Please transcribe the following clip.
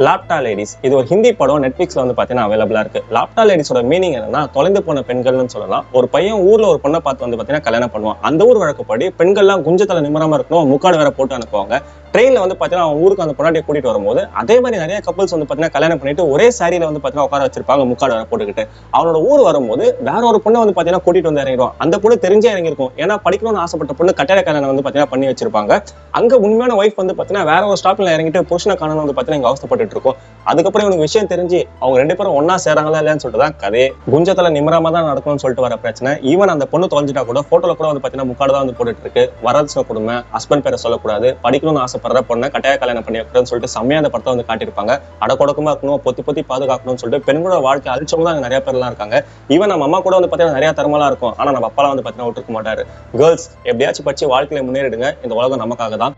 லாப்டா ladies இது ஒரு ஹிந்தி படம் நெட்ஃபிளிக்ஸ்ல வந்து பாத்தீங்கன்னா அவைலபிளா இருக்கு. லாப்டா லேடிஸோட மீனிங் என்னன்னா தொலைந்து போன பெண்கள்னு சொல்லலாம். ஒரு பையன் ஊர்ல ஒரு பொண்ணை பார்த்து வந்து பாத்தீங்கன்னா கல்யாணம் பண்ணுவான். அந்த ஊர் வழக்கப்படி பெண்கள்லாம் குஞ்சத்தலை நிமிராம இருக்கணும், முக்காடு வேற போட்டு அனுப்புவாங்க. ட்ரெயின்ல வந்து பாத்தீங்கன்னா அவன் ஊருக்கு அந்த பொண்ணாட்டியை கூட்டிட்டு வரும்போது அதே மாதிரி நிறைய கப்பல்ஸ் வந்து பாத்தீங்கன்னா கல்யாணம் பண்ணிட்டு ஒரே சாரியில வந்து பாத்தீங்கன்னா உட்கார வச்சிருப்பாங்க, முக்காடு வேற போட்டுக்கிட்டு. அவனோட ஊர் வரும்போது வேற ஒரு பொண்ணை வந்து பாத்தீங்கன்னா கூட்டிட்டு வந்து இறங்கிடுவான். அந்த பொண்ணு தெரிஞ்சே இறங்கிருக்கும், ஏன்னா படிக்கணும்னு ஆசைப்பட்ட பொண்ணு கட்டட கல்யாணம் வந்து பாத்தீங்கன்னா பண்ணி வச்சிருப்பாங்க. அங்க உண்மையான ஒய்ஃப் வந்து பாத்தீங்கன்னா வேற ஒரு ஸ்டாப்ல இறங்கிட்டு புருஷனை காணணும் வந்து பாத்தீங்கன்னா இங்க அவஸ்தப்பட்டு இருக்கும். அதுக்கப்புறம் இவனுக்கு விஷயம் தெரிஞ்சு அவங்க ரெண்டு பேரும் ஒன்னா சேராங்களா இல்லையான்னு சொல்லிட்டு தான் கதையே. குஞ்சத்துல நிமிராம தான் நடக்கணும்னு சொல்லிட்டு வர பிரச்சனை. ஈவன் அந்த பொண்ணு தொலைஞ்சிட்டா கூட போட்டோல கூட வந்து பாத்தீங்கன்னா முக்காடு தான் வந்து போட்டுட்டு இருக்கு. வரதட்சணை கொடுமை, ஹஸ்பண்ட் பேரை சொல்லக்கூடாது, படிக்கணும்னு ஆசைப்படுற பொண்ணை கட்டாய கல்யாணம் பண்ணி வைக்கிறேன்னு சொல்லிட்டு செம்மையா அந்த படத்தை வந்து காட்டியிருப்பாங்க. அடக்கொடக்கமா இருக்கணும், பொத்தி பொத்தி பாதுகாக்கணும்னு சொல்லிட்டு பெண்களோட வாழ்க்கை அழிச்சவங்க தான் நிறைய பேர்லாம் இருக்காங்க. ஈவன் நம்ம அம்மா கூட வந்து பாத்தீங்கன்னா நிறைய தரமெல்லாம் இருக்கும், ஆனா நம்ம அப்பாலாம் வந்து பாத்தீங்கன்னா விட்டுருக்க மாட்டாரு. கேர்ள்ஸ் எப்படியாச்சும் படிச்சு வாழ்க்கையில முன்னேறிடுங்க, இந்த உலகம் நமக்காக தான்.